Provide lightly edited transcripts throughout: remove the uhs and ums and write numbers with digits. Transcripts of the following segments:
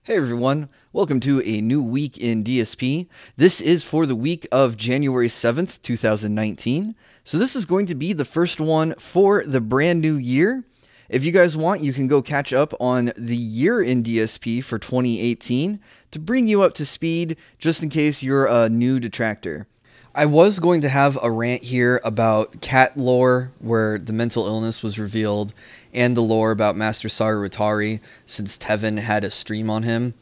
Hey everyone, welcome to a new week in DSP. This is for the week of January 7th, 2019. So this is going to be the first one for the brand new year. If you guys want, you can go catch up on the year in DSP for 2018 to bring you up to speed just in case you're a new detractor. I was going to have a rant here about cat lore where the mental illness was revealed and the lore about Master Saruwatari since Tevin had a stream on him.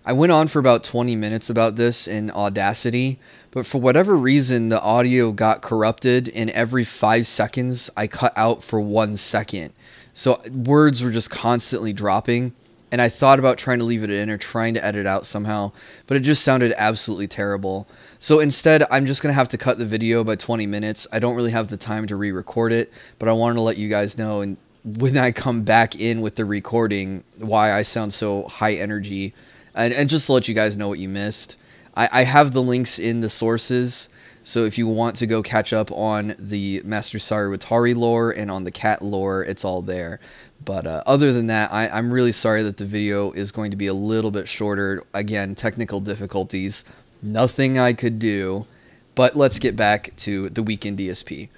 I went on for about 20 minutes about this in Audacity, but for whatever reason the audio got corrupted and every 5 seconds I cut out for 1 second. So words were just constantly dropping. And I thought about trying to leave it in or trying to edit out somehow, but it just sounded absolutely terrible. So instead, I'm just going to have to cut the video by 20 minutes. I don't really have the time to re-record it, but I wanted to let you guys know, and when I come back in with the recording, why I sound so high energy, and just to let you guys know what you missed. I have the links in the sources, so if you want to go catch up on the Master Saruwatari lore and on the cat lore, it's all there. But other than that, I'm really sorry that the video is going to be a little bit shorter. Again, technical difficulties. Nothing I could do. But let's get back to the week in DSP.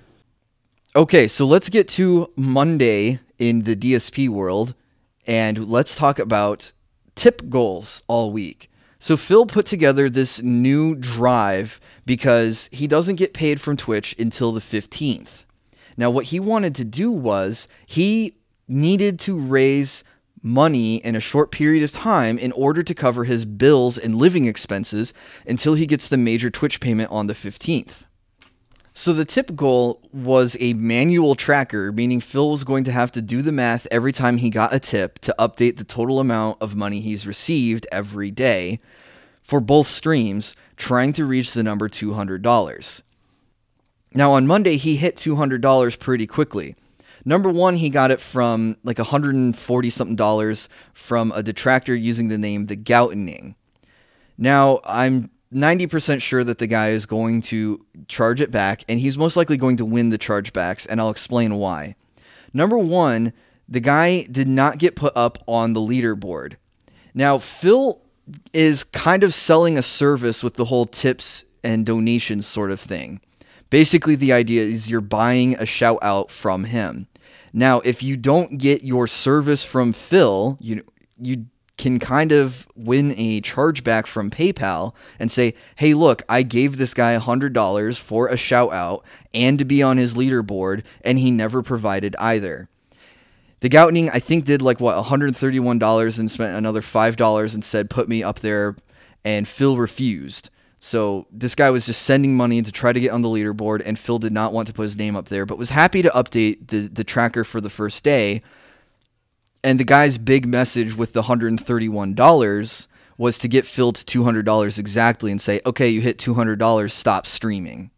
Okay, so let's get to Monday in the DSP world. And let's talk about tip goals all week. So Phil put together this new drive because he doesn't get paid from Twitch until the 15th. Now, what he wanted to do was he needed to raise money in a short period of time in order to cover his bills and living expenses until he gets the major Twitch payment on the 15th. So the tip goal was a manual tracker, meaning Phil was going to have to do the math every time he got a tip to update the total amount of money he's received every day for both streams, trying to reach the number $200. Now on Monday, he hit $200 pretty quickly. Number one, he got it from like $140-something from a detractor using the name The Goutening. Now, I'm 90% sure that the guy is going to charge it back, and he's most likely going to win the chargebacks, and I'll explain why. Number one, the guy did not get put up on the leaderboard. Now, Phil is kind of selling a service with the whole tips and donations sort of thing. Basically, the idea is you're buying a shout out from him. Now, if you don't get your service from Phil, you can kind of win a chargeback from PayPal and say, hey, look, I gave this guy $100 for a shout out and to be on his leaderboard, and he never provided either. The Goutening, I think, did like, what, $131 and spent another $5 and said, put me up there, and Phil refused. So this guy was just sending money to try to get on the leaderboard, and Phil did not want to put his name up there, but was happy to update the tracker for the first day. And the guy's big message with the $131 was to get Phil to $200 exactly and say, okay, you hit $200, stop streaming.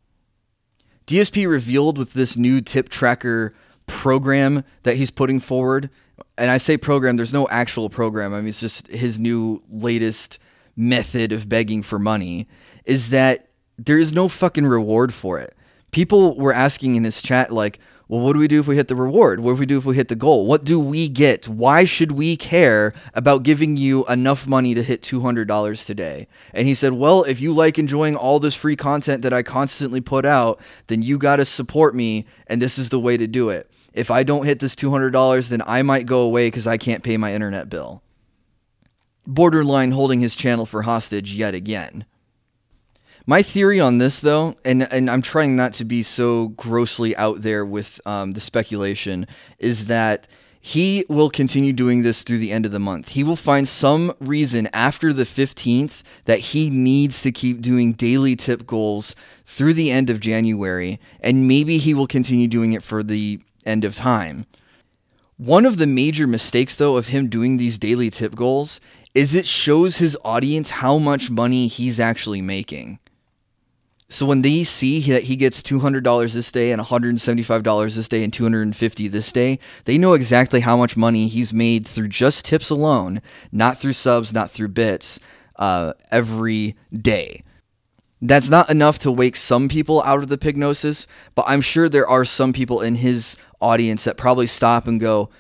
DSP revealed with this new tip tracker program that he's putting forward, and I say program, there's no actual program. I mean, it's just his new latest method of begging for money, is that there is no fucking reward for it. People were asking in his chat, like, well, what do we do if we hit the reward? What do we do if we hit the goal? What do we get? Why should we care about giving you enough money to hit $200 today? And he said, well, if you like enjoying all this free content that I constantly put out, then you got to support me, and this is the way to do it. If I don't hit this $200, then I might go away because I can't pay my internet bill. Borderline holding his channel for hostage yet again. My theory on this, though, and I'm trying not to be so grossly out there with the speculation, is that he will continue doing this through the end of the month. He will find some reason after the 15th that he needs to keep doing daily tip goals through the end of January, and maybe he will continue doing it for the end of time. One of the major mistakes, though, of him doing these daily tip goals is it shows his audience how much money he's actually making. So when they see that he gets $200 this day and $175 this day and $250 this day, they know exactly how much money he's made through just tips alone, not through subs, not through bits, every day. That's not enough to wake some people out of the pignosis, but I'm sure there are some people in his audience that probably stop and go,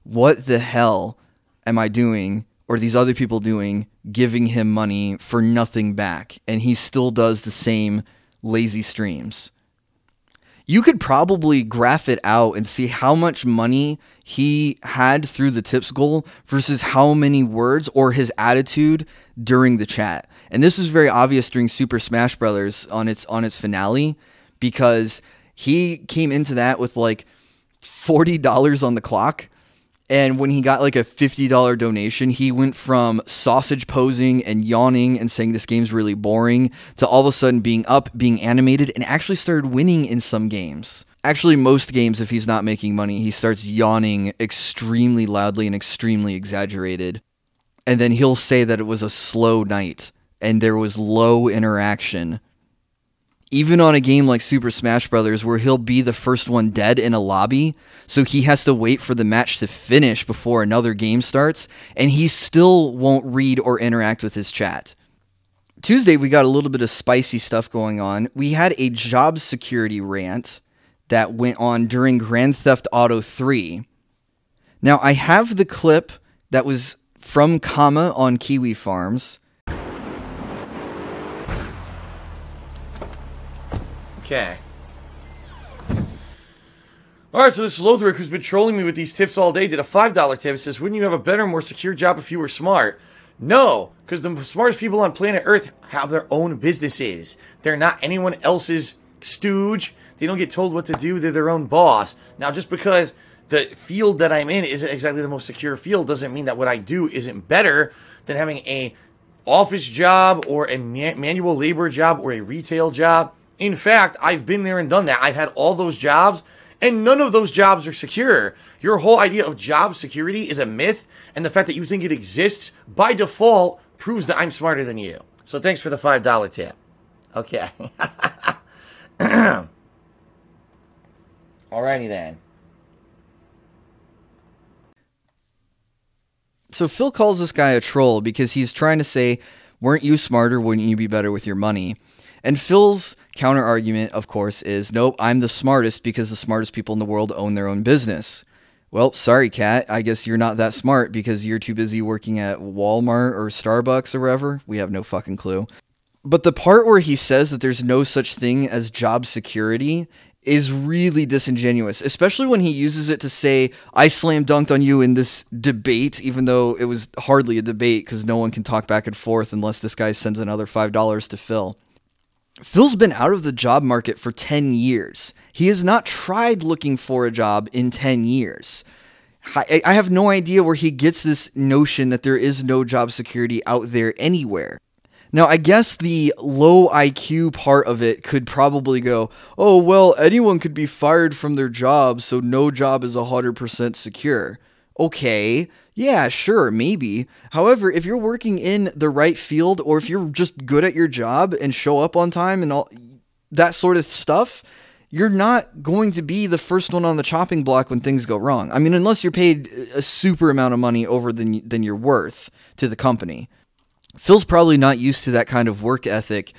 what the hell am I doing? or these other people doing, giving him money for nothing back, and he still does the same lazy streams? You could probably graph it out and see how much money he had through the tips goal versus how many words or his attitude during the chat. And this is very obvious during Super Smash Brothers on its finale, because he came into that with like $40 on the clock. And when he got like a $50 donation, he went from sausage posing and yawning and saying this game's really boring to all of a sudden being up, being animated, and actually started winning in some games. Actually, most games, if he's not making money, he starts yawning extremely loudly and extremely exaggerated. And then he'll say that it was a slow night and there was low interaction. Even on a game like Super Smash Brothers, where he'll be the first one dead in a lobby, so he has to wait for the match to finish before another game starts, and he still won't read or interact with his chat. Tuesday, we got a little bit of spicy stuff going on. We had a job security rant that went on during Grand Theft Auto 3. Now, I have the clip that was from Kama on Kiwi Farms. Okay. Alright, so this Lothric, who's been trolling me with these tips all day, did a $5 tip. It says, wouldn't you have a better, more secure job if you were smart? No, because the smartest people on planet Earth have their own businesses. They're not anyone else's stooge. They don't get told what to do. They're their own boss. Now, just because the field that I'm in isn't exactly the most secure field doesn't mean that what I do isn't better than having a office job or a manual labor job or a retail job. In fact, I've been there and done that. I've had all those jobs, and none of those jobs are secure. Your whole idea of job security is a myth, and the fact that you think it exists, by default, proves that I'm smarter than you. So thanks for the $5 tip. Okay. Alrighty then. So Phil calls this guy a troll because he's trying to say, weren't you smarter? Wouldn't you be better with your money? And Phil's counter argument, of course, is, nope, I'm the smartest because the smartest people in the world own their own business. Well, sorry, Cat. I guess you're not that smart because you're too busy working at Walmart or Starbucks or wherever. We have no fucking clue. But the part where he says that there's no such thing as job security is really disingenuous, especially when he uses it to say, I slam dunked on you in this debate, even though it was hardly a debate because no one can talk back and forth unless this guy sends another $5 to Phil. Phil's been out of the job market for 10 years. He has not tried looking for a job in 10 years. I have no idea where he gets this notion that there is no job security out there anywhere. Now, I guess the low IQ part of it could probably go, oh, well, anyone could be fired from their job, so no job is 100% secure. Okay, yeah, sure, maybe. However, if you're working in the right field, or if you're just good at your job and show up on time and all that sort of stuff, you're not going to be the first one on the chopping block when things go wrong. I mean, unless you're paid a super amount of money over than you're worth to the company. Phil's probably not used to that kind of work ethic,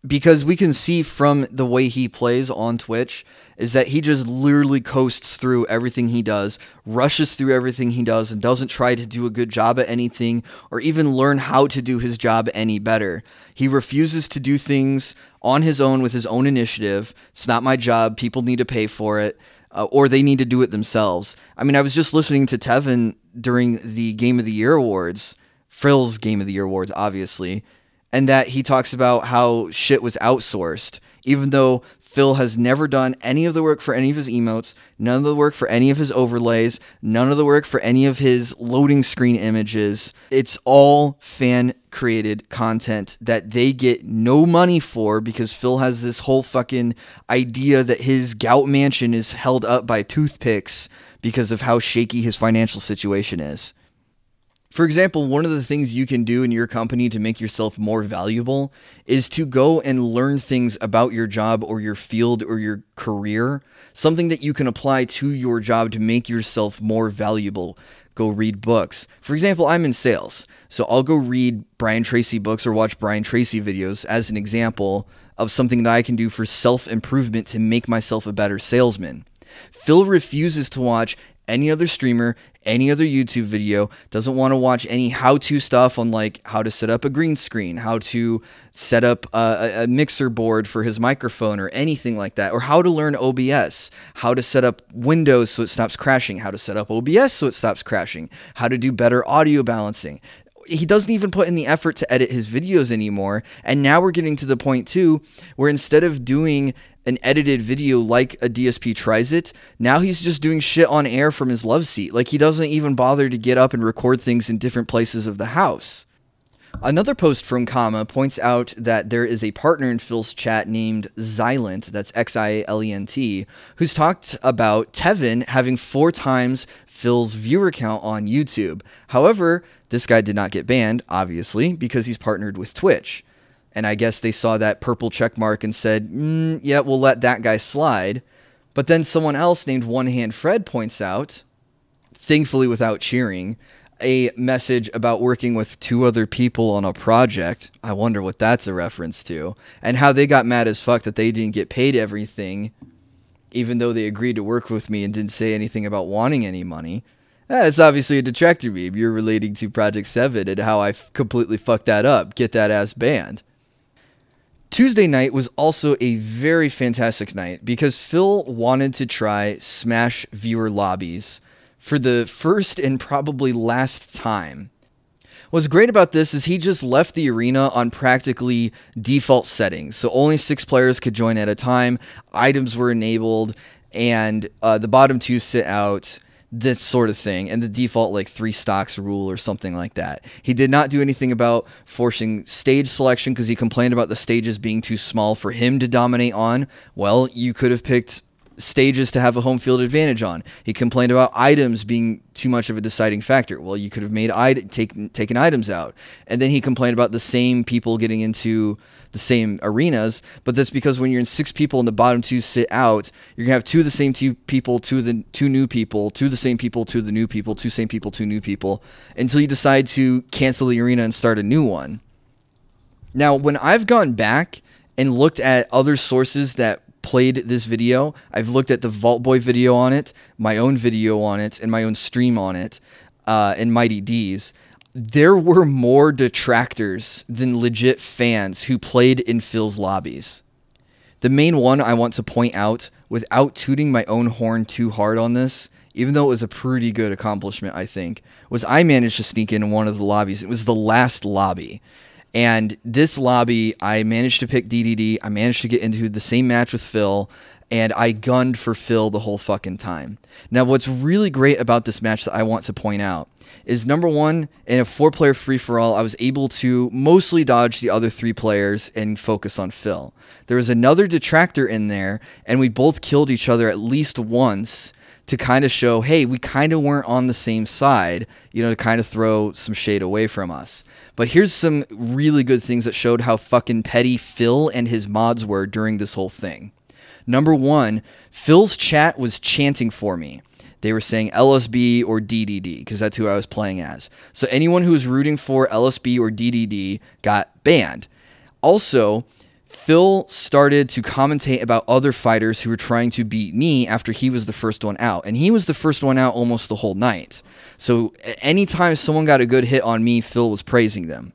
because we can see from the way he plays on Twitch is that he just literally coasts through everything he does, rushes through everything he does, and doesn't try to do a good job at anything or even learn how to do his job any better. He refuses to do things on his own with his own initiative. It's not my job. People need to pay for it, or they need to do it themselves. I mean, I was just listening to Tevin during the Game of the Year Awards, Phil's Game of the Year Awards, obviously, and that he talks about how shit was outsourced, even though Phil has never done any of the work for any of his emotes, none of the work for any of his overlays, none of the work for any of his loading screen images. It's all fan-created content that they get no money for, because Phil has this whole fucking idea that his gout mansion is held up by toothpicks because of how shaky his financial situation is. For example, one of the things you can do in your company to make yourself more valuable is to go and learn things about your job or your field or your career, something that you can apply to your job to make yourself more valuable. Go read books. For example, I'm in sales, so I'll go read Brian Tracy books or watch Brian Tracy videos as an example of something that I can do for self-improvement to make myself a better salesman. Phil refuses to watch any other streamer, any other YouTube video, doesn't want to watch any how-to stuff on like how to set up a green screen, how to set up a mixer board for his microphone or anything like that, or how to learn OBS, how to set up Windows so it stops crashing, how to set up OBS so it stops crashing, how to do better audio balancing. He doesn't even put in the effort to edit his videos anymore. And now we're getting to the point too, where instead of doing an edited video like a DSP tries it, now he's just doing shit on air from his love seat. Like he doesn't even bother to get up and record things in different places of the house. Another post from Kama points out that there is a partner in Phil's chat named Xilent, that's Xilent, who's talked about Tevin having 4 times Phil's viewer count on YouTube. However, this guy did not get banned, obviously, because he's partnered with Twitch. And I guess they saw that purple check mark and said, yeah, we'll let that guy slide. But then someone else named One Hand Fred points out, thankfully without cheering, a message about working with 2 other people on a project. I wonder what that's a reference to. And how they got mad as fuck that they didn't get paid everything, even though they agreed to work with me and didn't say anything about wanting any money. That's obviously a Detractor meme. You're relating to Project 7 and how I completely fucked that up. Get that ass banned. Tuesday night was also a very fantastic night because Phil wanted to try Smash viewer lobbies for the first and probably last time. What's great about this is he just left the arena on practically default settings. So only 6 players could join at a time, items were enabled, and the bottom 2 sit out, this sort of thing, and the default like 3 stocks rule or something like that. He did not do anything about forcing stage selection because he complained about the stages being too small for him to dominate on. Well, you could have picked stages to have a home field advantage on. He complained about items being too much of a deciding factor. Well, you could have made taken items out. And then he complained about the same people getting into the same arenas, but that's because when you're in 6 people and the bottom 2 sit out, you're gonna have 2 of the same 2 people, 2 of the 2 new people, 2 of the same people, 2 of the new people, 2 same people, 2 new people, until you decide to cancel the arena and start a new one. Now, when I've gone back and looked at other sources that played this video, I've looked at the Vault Boy video on it, my own video on it, and my own stream on it, and Mighty D's. There were more detractors than legit fans who played in Phil's lobbies. The main one I want to point out, without tooting my own horn too hard on this, even though it was a pretty good accomplishment, I think, was I managed to sneak in one of the lobbies. It was the last lobby. And this lobby, I managed to pick DDD. I managed to get into the same match with Phil, and I gunned for Phil the whole fucking time. Now, what's really great about this match that I want to point out is, number one, in a 4-player free-for-all, I was able to mostly dodge the other 3 players and focus on Phil. There was another Detractor in there, and we both killed each other at least once to kind of show, hey, we kind of weren't on the same side, you know, to kind of throw some shade away from us. But here's some really good things that showed how fucking petty Phil and his mods were during this whole thing. Number one, Phil's chat was chanting for me. They were saying LSB or DDD because that's who I was playing as. So anyone who was rooting for LSB or DDD got banned. Also, Phil started to commentate about other fighters who were trying to beat me after he was the first one out. And he was the first one out almost the whole night. So anytime someone got a good hit on me, Phil was praising them.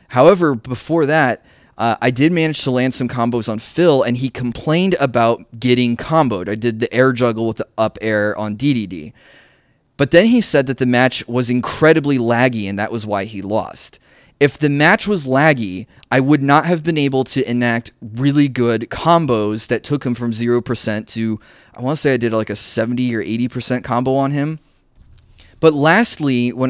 However, before that, I did manage to land some combos on Phil, and he complained about getting comboed. I did the air juggle with the up air on DDD. But then he said that the match was incredibly laggy, and that was why he lost. If the match was laggy, I would not have been able to enact really good combos that took him from 0% to, I want to say I did like a 70 or 80% combo on him. But lastly, when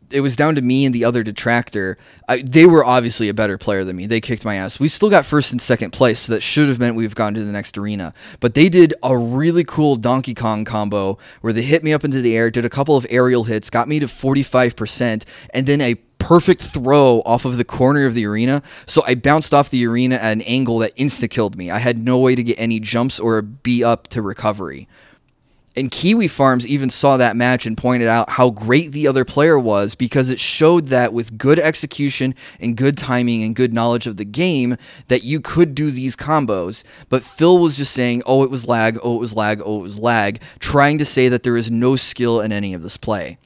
it was down to me and the other Detractor, they were obviously a better player than me. They kicked my ass. We still got first and second place, so that should have meant we've gone to the next arena. But they did a really cool Donkey Kong combo where they hit me up into the air, did a couple of aerial hits, got me to 45%, and then a perfect throw off of the corner of the arena. So I bounced off the arena at an angle that insta-killed me. I had no way to get any jumps or be up to recovery. And Kiwi Farms even saw that match and pointed out how great the other player was, because it showed that with good execution and good timing and good knowledge of the game, that you could do these combos. But Phil was just saying, oh, it was lag, oh, it was lag, oh, it was lag, trying to say that there is no skill in any of this play.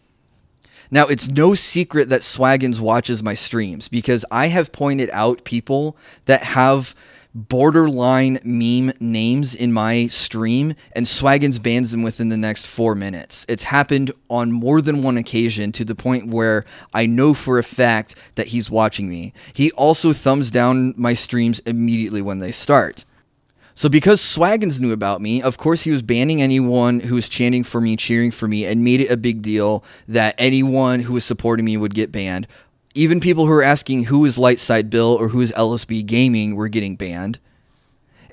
Now, it's no secret that Swaggins watches my streams, because I have pointed out people that have borderline meme names in my stream, and Swaggins bans them within the next 4 minutes. It's happened on more than one occasion, to the point where I know for a fact that he's watching me. He also thumbs down my streams immediately when they start. So because Swaggins knew about me, of course he was banning anyone who was chanting for me, cheering for me, and made it a big deal that anyone who was supporting me would get banned. Even people who were asking who is Lightside Bill or who is LSB Gaming were getting banned.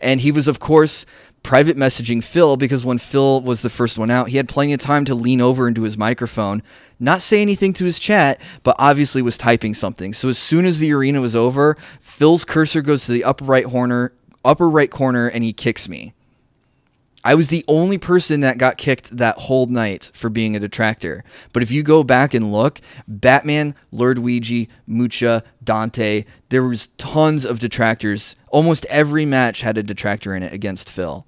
And he was, of course, private messaging Phil, because when Phil was the first one out, he had plenty of time to lean over into his microphone, not say anything to his chat, but obviously was typing something. So as soon as the arena was over, Phil's cursor goes to the upper right corner, and he kicks me. I was the only person that got kicked that whole night for being a detractor. But if you go back and look, Batman, Luigi, Mucha, Dante, there was tons of detractors. Almost every match had a detractor in it against Phil.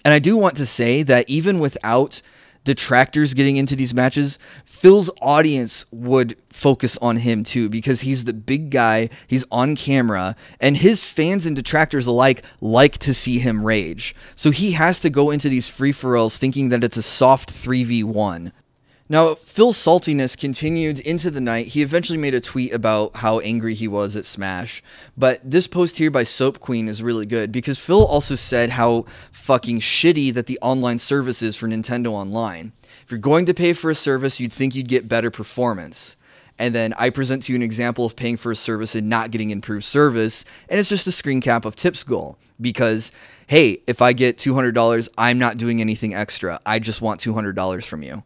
And I do want to say that even without detractors getting into these matches, Phil's audience would focus on him too, because he's the big guy, he's on camera, and his fans and detractors alike like to see him rage. So he has to go into these free-for-alls thinking that it's a soft 3v1. Now, Phil's saltiness continued into the night. He eventually made a tweet about how angry he was at Smash. But this post here by Soap Queen is really good, because Phil also said how fucking shitty that the online service is for Nintendo Online. If you're going to pay for a service, you'd think you'd get better performance. And then I present to you an example of paying for a service and not getting improved service, and it's just a screen cap of Tip's goal. Because, hey, if I get $200, I'm not doing anything extra. I just want $200 from you.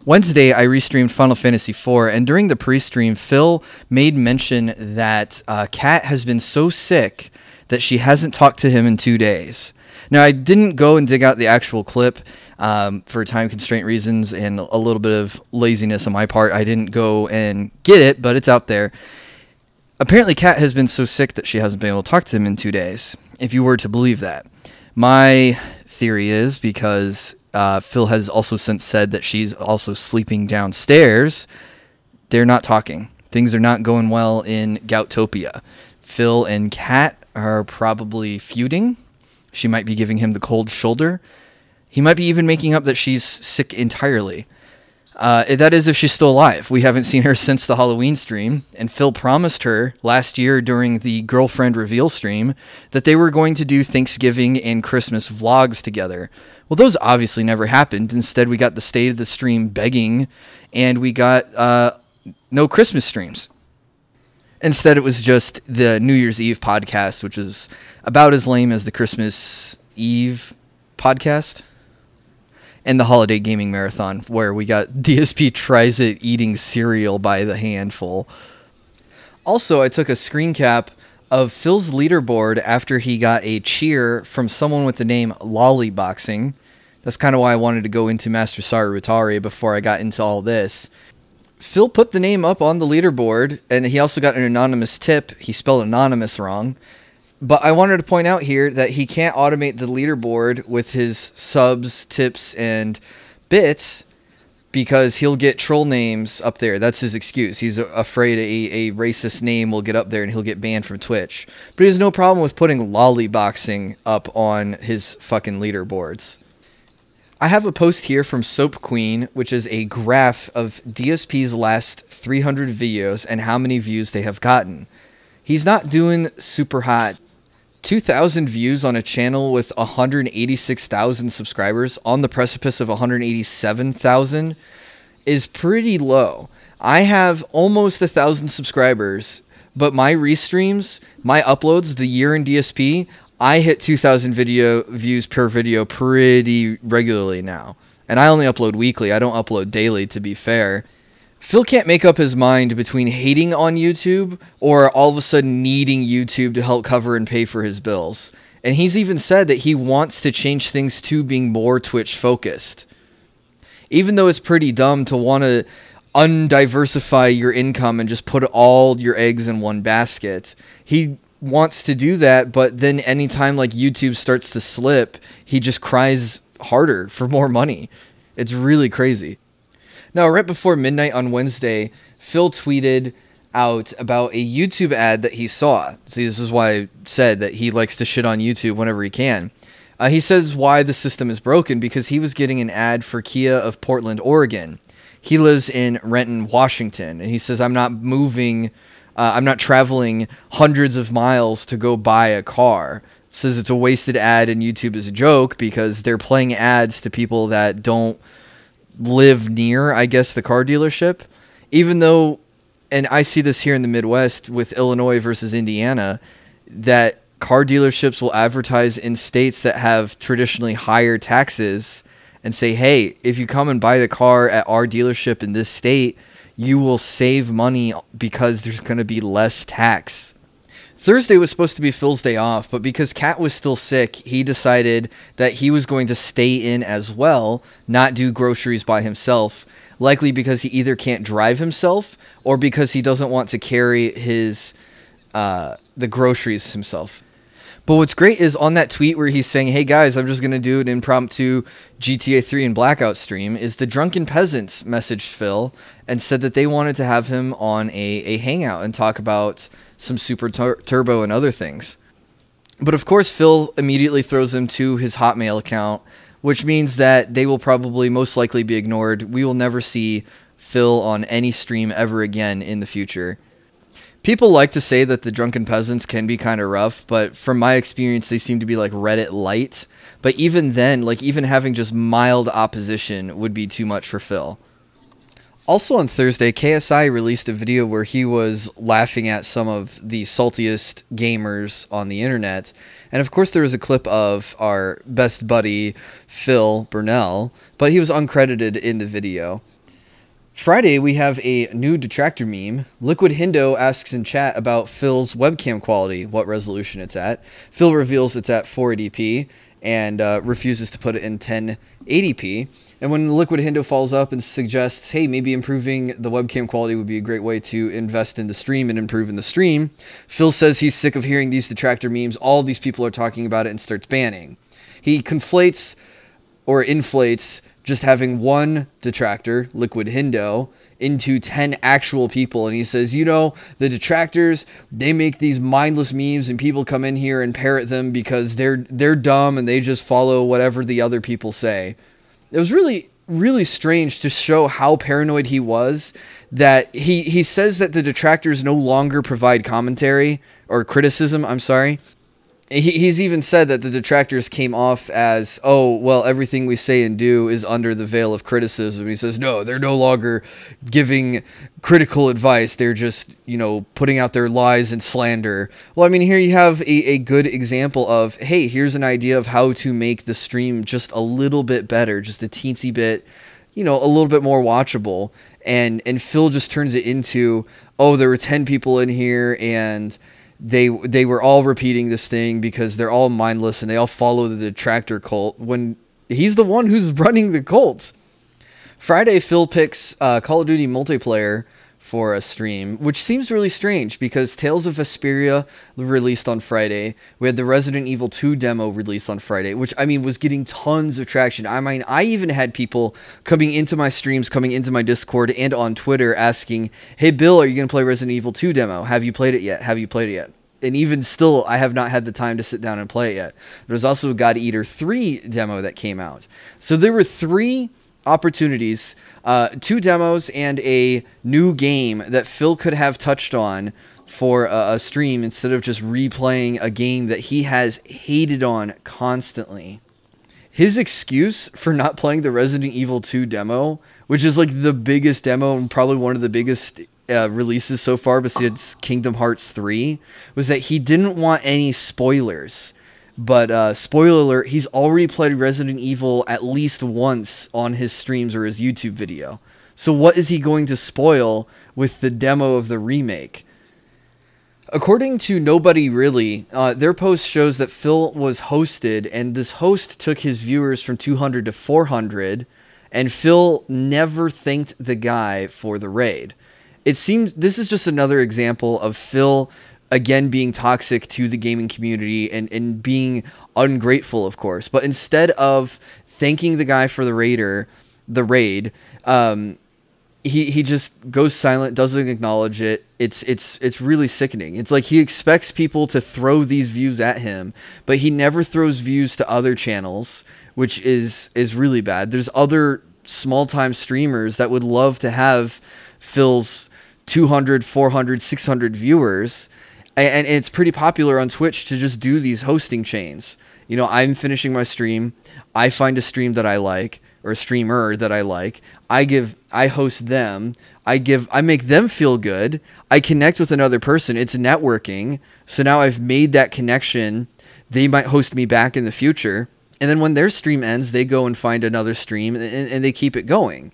Wednesday, I restreamed Final Fantasy IV, and during the pre-stream, Phil made mention that Kat has been so sick that she hasn't talked to him in 2 days. Now, I didn't go and dig out the actual clip for time constraint reasons and a little bit of laziness on my part. I didn't go and get it, but it's out there. Apparently, Kat has been so sick that she hasn't been able to talk to him in 2 days, if you were to believe that. My theory is because Phil has also since said that she's also sleeping downstairs, they're not talking. Things are not going well in Goutopia. Phil and Kat are probably feuding. She might be giving him the cold shoulder. He might be even making up that she's sick entirely. That is if she's still alive. We haven't seen her since the Halloween stream, and Phil promised her last year during the girlfriend reveal stream that they were going to do Thanksgiving and Christmas vlogs together. Well, those obviously never happened. Instead, we got the state of the stream begging, and we got no Christmas streams. Instead, it was just the New Year's Eve podcast, which is about as lame as the Christmas Eve podcast. And the Holiday Gaming Marathon, where we got DSP tries it eating cereal by the handful. Also, I took a screen cap of Phil's leaderboard after he got a cheer from someone with the name Lollyboxing. That's kind of why I wanted to go into Master Sarutari before I got into all this. Phil put the name up on the leaderboard, and he also got an anonymous tip. He spelled anonymous wrong. But I wanted to point out here that he can't automate the leaderboard with his subs, tips, and bits because he'll get troll names up there. That's his excuse. He's afraid a racist name will get up there and he'll get banned from Twitch. But he has no problem with putting Lollyboxing up on his fucking leaderboards. I have a post here from Soap Queen, which is a graph of DSP's last 300 videos and how many views they have gotten. He's not doing super hot. 2,000 views on a channel with 186,000 subscribers on the precipice of 187,000 is pretty low. I have almost 1,000 subscribers, but my restreams, my uploads, the year in DSP, I hit 2,000 video views per video pretty regularly now. And I only upload weekly. I don't upload daily, to be fair. Phil can't make up his mind between hating on YouTube or all of a sudden needing YouTube to help cover and pay for his bills. And he's even said that he wants to change things to being more Twitch focused. Even though it's pretty dumb to want to undiversify your income and just put all your eggs in one basket, he wants to do that, but then anytime like YouTube starts to slip, he just cries harder for more money. It's really crazy. Now, right before midnight on Wednesday, Phil tweeted out about a YouTube ad that he saw. See, this is why I said that he likes to shit on YouTube whenever he can. He says why the system is broken because he was getting an ad for Kia of Portland, Oregon. He lives in Renton, Washington, and he says, I'm not traveling hundreds of miles to go buy a car. Says it's a wasted ad and YouTube is a joke because they're playing ads to people that don't live near, I guess, the car dealership. Even though, and I see this here in the Midwest with Illinois versus Indiana, that car dealerships will advertise in states that have traditionally higher taxes and say, hey, if you come and buy the car at our dealership in this state, you will save money because there's going to be less tax. Thursday was supposed to be Phil's day off, but because Kat was still sick, he decided that he was going to stay in as well, not do groceries by himself, likely because he either can't drive himself or because he doesn't want to carry his the groceries himself. But what's great is on that tweet where he's saying, hey guys, I'm just going to do an impromptu GTA 3 and Blackout stream, is the Drunken Peasants messaged Phil and said that they wanted to have him on a hangout and talk about some Super Turbo and other things. But of course, Phil immediately throws them to his Hotmail account, which means that they will probably most likely be ignored. We will never see Phil on any stream ever again in the future. People like to say that the Drunken Peasants can be kind of rough, but from my experience, they seem to be like Reddit light. But even then, like even having just mild opposition would be too much for Phil. Also on Thursday, KSI released a video where he was laughing at some of the saltiest gamers on the internet. And of course there was a clip of our best buddy, Phil Burnell, but he was uncredited in the video. Friday, we have a new Detractor meme. Liquid Hindo asks in chat about Phil's webcam quality, what resolution it's at. Phil reveals it's at 480p and refuses to put it in 1080p. And when Liquid Hindo follows up and suggests, hey, maybe improving the webcam quality would be a great way to invest in the stream and improve in the stream, Phil says he's sick of hearing these Detractor memes. All these people are talking about it and starts banning. He conflates or inflates just having one Detractor, Liquid Hindo, into 10 actual people. And he says, you know, the Detractors, they make these mindless memes and people come in here and parrot them because they're dumb and they just follow whatever the other people say. It was really, really strange to show how paranoid he was, that he says that the Detractors no longer provide commentary or criticism, I'm sorry. He's even said that the Detractors came off as, oh, well, everything we say and do is under the veil of criticism. He says, no, they're no longer giving critical advice. They're just, you know, putting out their lies and slander. Well, I mean, here you have a good example of, hey, here's an idea of how to make the stream just a little bit better, just a teensy bit, you know, a little bit more watchable. And Phil just turns it into, oh, there were 10 people in here and they were all repeating this thing because they're all mindless and they all follow the Detractor cult when he's the one who's running the cult. Friday, Phil picks Call of Duty multiplayer for a stream, which seems really strange because Tales of Vesperia released on Friday. We had the Resident Evil 2 demo released on Friday, which, I mean, was getting tons of traction. I mean, I even had people coming into my streams, coming into my Discord and on Twitter asking, hey, Bill, are you going to play Resident Evil 2 demo? Have you played it yet? Have you played it yet? And even still, I have not had the time to sit down and play it yet. There's also a God Eater 3 demo that came out. So there were 3 opportunities, 2 demos and a new game that Phil could have touched on for a stream instead of just replaying a game that he has hated on constantly. His excuse for not playing the Resident Evil 2 demo, which is like the biggest demo and probably one of the biggest releases so far besides Kingdom Hearts 3, was that he didn't want any spoilers. But spoiler alert, he's already played Resident Evil at least once on his streams or his YouTube video. So what is he going to spoil with the demo of the remake? According to Nobody Really, their post shows that Phil was hosted, and this host took his viewers from 200 to 400, and Phil never thanked the guy for the raid. It seems this is just another example of Phil, again, being toxic to the gaming community and being ungrateful, of course. But instead of thanking the guy for the raid, he just goes silent, doesn't acknowledge it. It's really sickening. It's like he expects people to throw these views at him, but he never throws views to other channels, which is really bad. There's other small-time streamers that would love to have Phil's 200, 400, 600 viewers, and it's pretty popular on Twitch to just do these hosting chains. You know, I'm finishing my stream, I find a stream that I like, or a streamer that I like, I host them, I make them feel good, I connect with another person, it's networking, so now I've made that connection, they might host me back in the future, and then when their stream ends, they go and find another stream, and they keep it going.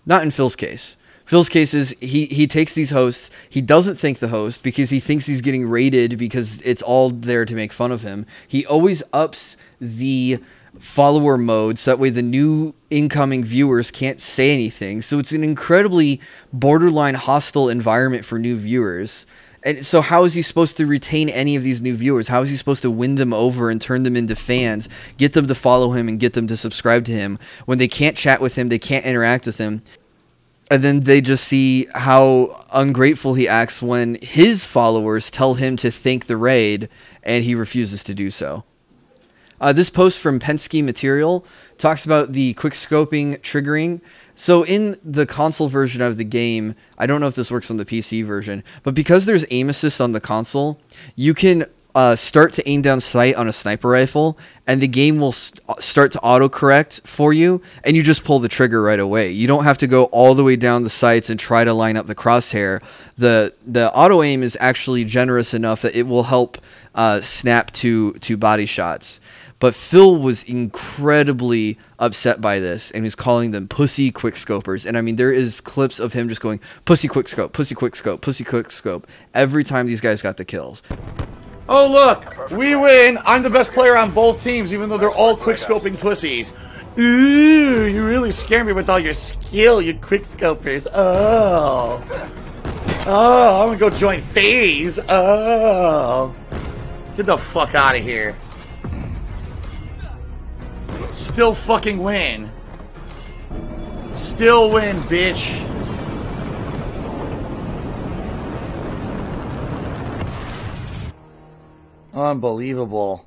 Not in Phil's case. Phil's case is he takes these hosts, he doesn't thank the host because he thinks he's getting raided because it's all there to make fun of him. He always ups the follower mode so that way the new incoming viewers can't say anything. So it's an incredibly borderline hostile environment for new viewers. And so how is he supposed to retain any of these new viewers? How is he supposed to win them over and turn them into fans, get them to follow him and get them to subscribe to him when they can't chat with him, they can't interact with him? And then they just see how ungrateful he acts when his followers tell him to thank the raid, and he refuses to do so. This post from Penske Material talks about the quickscoping triggering. So in the console version of the game, I don't know if this works on the PC version, but because there's aim assist on the console, you can start to aim down sight on a sniper rifle, and the game will start to autocorrect for you, and you just pull the trigger right away. You don't have to go all the way down the sights and try to line up the crosshair. The auto aim is actually generous enough that it will help snap to body shots. But Phil was incredibly upset by this, and he's calling them pussy quickscopers. And I mean, there is clips of him just going, pussy quickscope, pussy quickscope, pussy quickscope, every time these guys got the kills. Oh look, we win. I'm the best player on both teams, even though they're all quickscoping pussies. Ooh, you really scare me with all your skill, you quickscopers. Oh, I'm gonna go join FaZe. Oh, get the fuck out of here. Still fucking win. Still win, bitch. Unbelievable.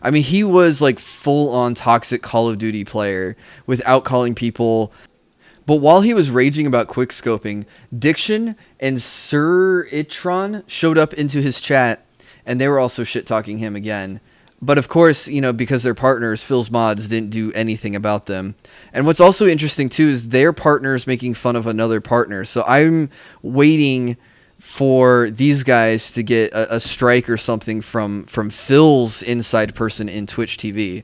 I mean, he was like full-on toxic Call of Duty player without calling people. But while he was raging about quickscoping, Diction and Sir Itron showed up into his chat, and they were also shit-talking him again. But of course, you know, because they're partners, Phil's Mods didn't do anything about them. And what's also interesting too is their partners making fun of another partner. So I'm waiting for these guys to get a strike or something from Phil's inside person in Twitch TV.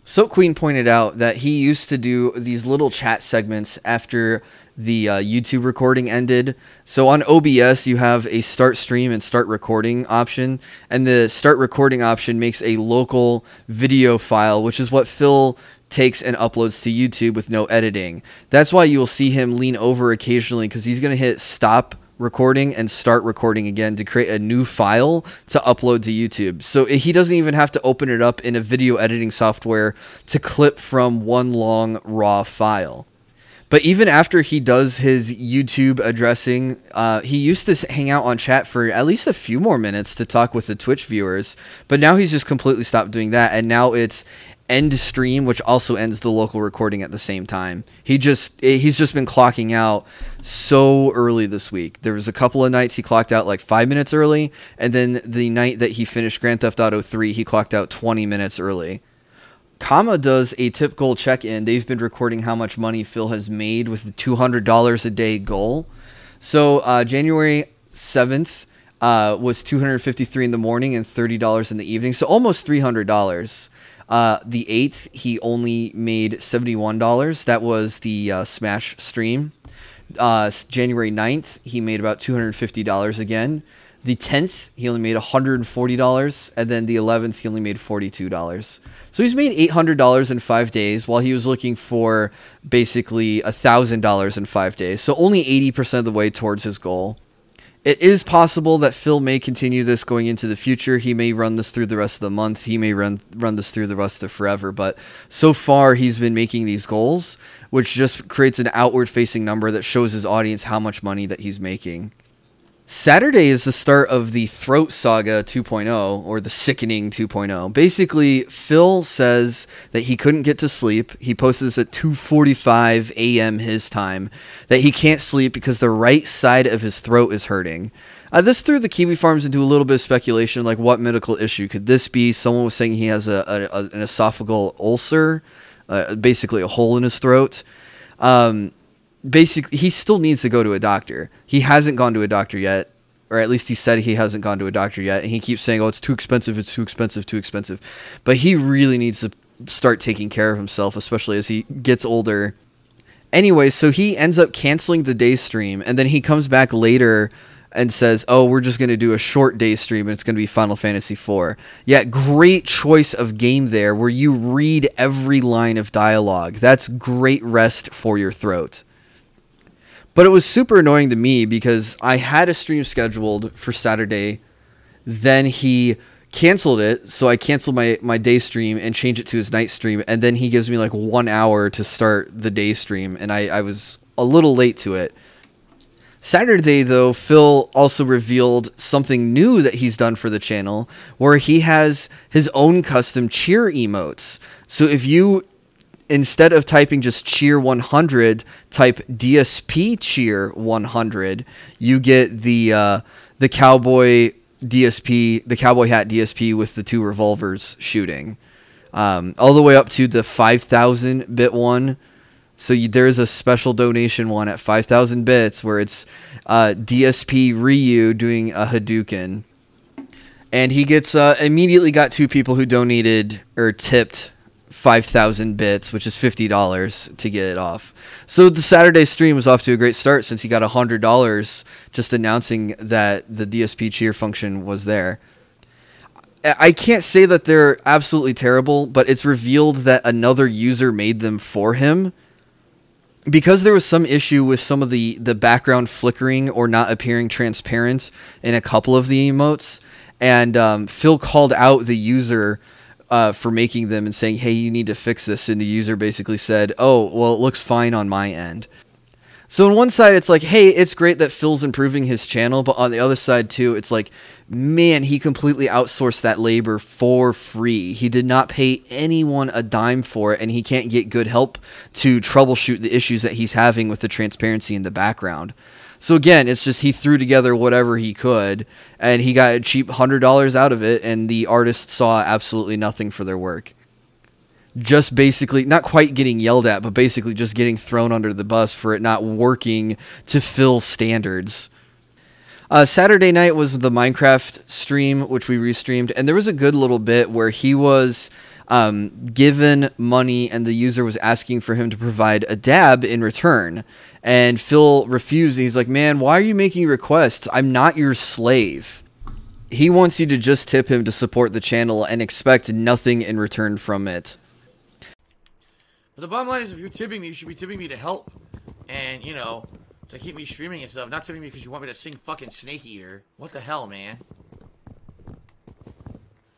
Soap Queen pointed out that he used to do these little chat segments after the YouTube recording ended. So on OBS, you have a start stream and start recording option, and the start recording option makes a local video file, which is what Phil takes and uploads to YouTube with no editing. That's why you'll see him lean over occasionally, because he's going to hit stop recording and start recording again to create a new file to upload to YouTube. So he doesn't even have to open it up in a video editing software to clip from one long raw file. But even after he does his YouTube addressing, he used to hang out on chat for at least a few more minutes to talk with the Twitch viewers. But now he's just completely stopped doing that, and now it's end stream, which also ends the local recording at the same time. He's just been clocking out so early this week. There was a couple of nights he clocked out like 5 minutes early, and then the night that he finished Grand Theft Auto 3, he clocked out 20 minutes early. Kama does a tip goal check-in. They've been recording how much money Phil has made with the $200 a day goal. So January 7th was $253 in the morning and $30 in the evening, so almost $300. The 8th, he only made $71. That was the Smash stream. January 9th, he made about $250 again. The 10th, he only made $140, and then the 11th, he only made $42. So he's made $800 in 5 days, while he was looking for basically $1,000 in 5 days. So only 80% of the way towards his goal. It is possible that Phil may continue this going into the future. He may run this through the rest of the month. He may run this through the rest of forever. But so far, he's been making these goals, which just creates an outward-facing number that shows his audience how much money that he's making. Saturday is the start of the Throat Saga 2.0, or the Sickening 2.0. Basically, Phil says that he couldn't get to sleep. He posted this at 2:45 a.m. his time, that he can't sleep because the right side of his throat is hurting. This threw the Kiwi Farms into a little bit of speculation, like what medical issue could this be? Someone was saying he has an esophageal ulcer, basically a hole in his throat. Basically, he still needs to go to a doctor. He hasn't gone to a doctor yet, or at least he said he hasn't gone to a doctor yet. And he keeps saying, oh, it's too expensive, it's too expensive, too expensive. But he really needs to start taking care of himself, especially as he gets older. Anyway, so he ends up canceling the day stream, and then he comes back later and says, oh, we're just going to do a short day stream, and it's going to be Final Fantasy IV. Yeah, great choice of game there, where you read every line of dialogue. That's great rest for your throat. But it was super annoying to me because I had a stream scheduled for Saturday. Then he canceled it. So I canceled my day stream and changed it to his night stream. And then he gives me like 1 hour to start the day stream. And I was a little late to it. Saturday, though, Phil also revealed something new that he's done for the channel, where he has his own custom cheer emotes. So if you, instead of typing just cheer 100, type DSP cheer 100, you get the cowboy DSP, the cowboy hat DSP with the 2 revolvers shooting, all the way up to the 5,000 bit one. So there's a special donation one at 5,000 bits where it's DSP Ryu doing a Hadouken, and he gets immediately got 2 people who donated or tipped 5,000 bits, which is $50 to get it off. So the Saturday stream was off to a great start since he got $100 just announcing that the DSP cheer function was there. I can't say that they're absolutely terrible, but it's revealed that another user made them for him because there was some issue with some of the background flickering or not appearing transparent in a couple of the emotes. And Phil called out the user for making them and saying, hey, you need to fix this. And the user basically said, oh, well, it looks fine on my end. So on one side, it's like, hey, it's great that Phil's improving his channel. But on the other side, too, it's like, man, he completely outsourced that labor for free. He did not pay anyone a dime for it. And he can't get good help to troubleshoot the issues that he's having with the transparency in the background. So again, it's just he threw together whatever he could, and he got a cheap $100 out of it, and the artists saw absolutely nothing for their work. Just basically, not quite getting yelled at, but basically just getting thrown under the bus for it not working to Phil's standards. Saturday night was the Minecraft stream, which we restreamed, and there was a good little bit where he was given money and the user was asking for him to provide a dab in return. And Phil refused. He's like, man, why are you making requests? I'm not your slave. He wants you to just tip him to support the channel and expect nothing in return from it. But the bottom line is, if you're tipping me, you should be tipping me to help. And, you know, to keep me streaming and stuff. Not tipping me because you want me to sing fucking Snake Eater. What the hell, man?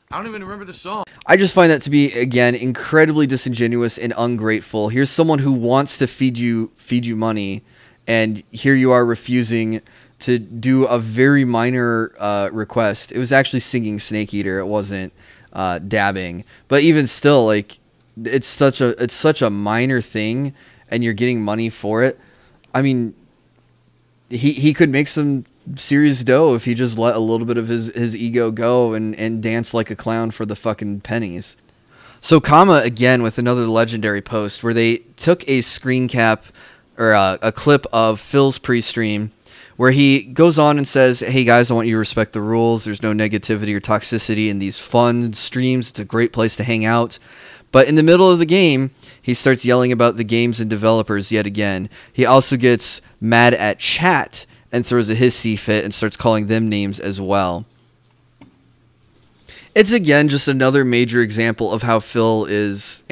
I don't even remember the song. I just find that to be, again, incredibly disingenuous and ungrateful. Here's someone who wants to feed you money, and here you are refusing to do a very minor request. It was actually singing Snake Eater. It wasn't dabbing. But even still, like, it's such a minor thing, and you're getting money for it. I mean, he could make some serious dough if he just let a little bit of his ego go and dance like a clown for the fucking pennies. So Kama again with another legendary post where they took a screen cap or a clip of Phil's pre-stream where he goes on and says, hey guys, I want you to respect the rules. There's no negativity or toxicity in these fun streams. It's a great place to hang out. But in the middle of the game, he starts yelling about the games and developers yet again. He also gets mad at chat and throws a hissy fit and starts calling them names as well. It's again just another major example of how Phil is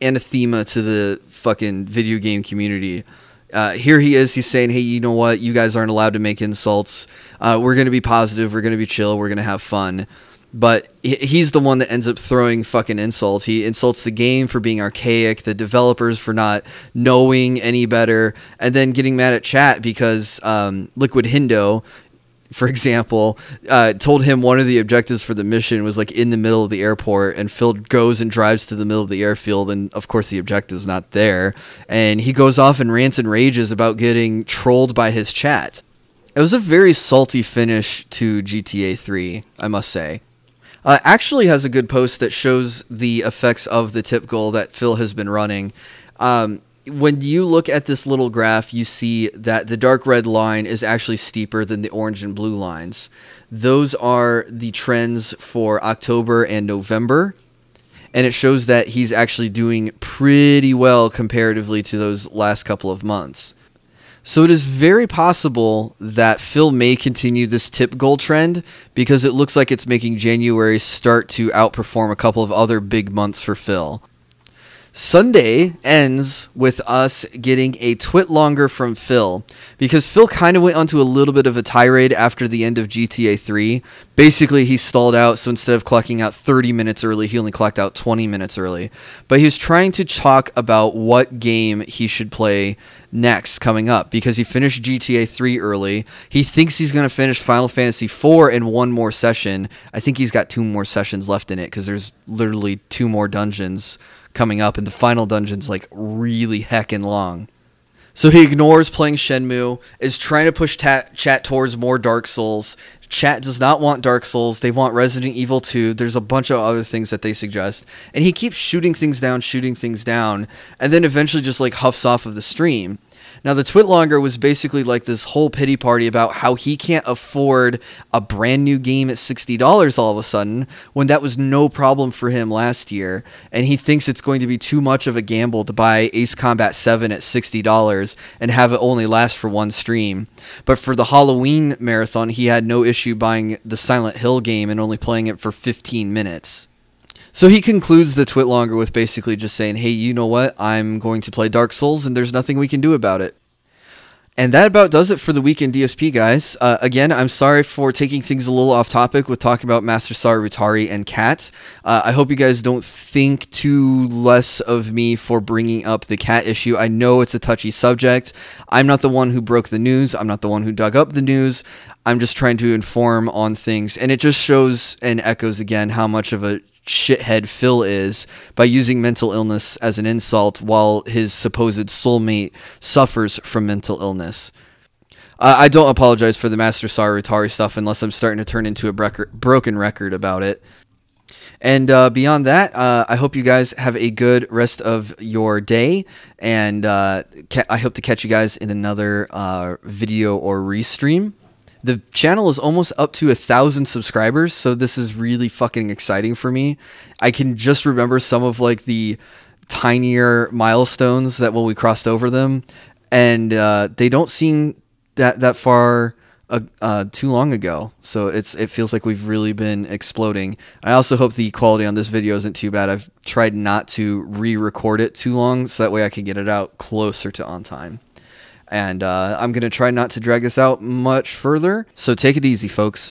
anathema to the fucking video game community. Here he is, he's saying, hey, you know what? You guys aren't allowed to make insults. We're going to be positive. We're going to be chill. We're going to have fun. But he's the one that ends up throwing fucking insults. He insults the game for being archaic, the developers for not knowing any better, and then getting mad at chat because Liquid Hindo, for example, told him one of the objectives for the mission was like in the middle of the airport, and Phil goes and drives to the middle of the airfield, and of course the objective's not there, and he goes off and rants and rages about getting trolled by his chat. It was a very salty finish to GTA 3, I must say. Actually has a good post that shows the effects of the tip goal that Phil has been running. When you look at this little graph, you see that the dark red line is actually steeper than the orange and blue lines. Those are the trends for October and November, and it shows that he's actually doing pretty well comparatively to those last couple of months. So it is very possible that Phil may continue this tip goal trend because it looks like it's making January start to outperform a couple of other big months for Phil. Sunday ends with us getting a twit longer from Phil because Phil kind of went onto a little bit of a tirade after the end of GTA 3. Basically, he stalled out, so instead of clocking out 30 minutes early, he only clocked out 20 minutes early. But he was trying to talk about what game he should play next coming up because he finished GTA 3 early. He thinks he's going to finish Final Fantasy 4 in one more session. I think he's got 2 more sessions left in it because there's literally 2 more dungeons coming up, and the final dungeon's like really heckin' long. So he ignores playing Shenmue, is trying to push chat towards more Dark Souls. Chat does not want Dark Souls. They want Resident Evil 2. There's a bunch of other things that they suggest. And he keeps shooting things down, and then eventually just like huffs off of the stream. Now, the Twitlonger was basically like this whole pity party about how he can't afford a brand new game at $60 all of a sudden, when that was no problem for him last year. And he thinks it's going to be too much of a gamble to buy Ace Combat 7 at $60 and have it only last for one stream. But for the Halloween marathon, he had no issue buying the Silent Hill game and only playing it for 15 minutes. So he concludes the Twitlonger with basically just saying, hey, you know what? I'm going to play Dark Souls, and there's nothing we can do about it. And that about does it for the week in DSP, guys. Again, I'm sorry for taking things a little off topic with talking about Master Sara Rutari and Cat. I hope you guys don't think too less of me for bringing up the Cat issue. I know it's a touchy subject. I'm not the one who broke the news. I'm not the one who dug up the news. I'm just trying to inform on things. And it just shows and echoes again how much of a shithead Phil is by using mental illness as an insult while his supposed soulmate suffers from mental illness. I don't apologize for the Master Sara Rutari stuff unless I'm starting to turn into a broken record about it. And beyond that, I hope you guys have a good rest of your day, and I hope to catch you guys in another video or restream. The channel is almost up to 1,000 subscribers, so this is really fucking exciting for me. I can just remember some of like the tinier milestones that when we crossed over them, and they don't seem that far too long ago. So it feels like we've really been exploding. I also hope the quality on this video isn't too bad. I've tried not to re-record it too long, so that way I can get it out closer to on time. And I'm going to try not to drag this out much further, so take it easy, folks.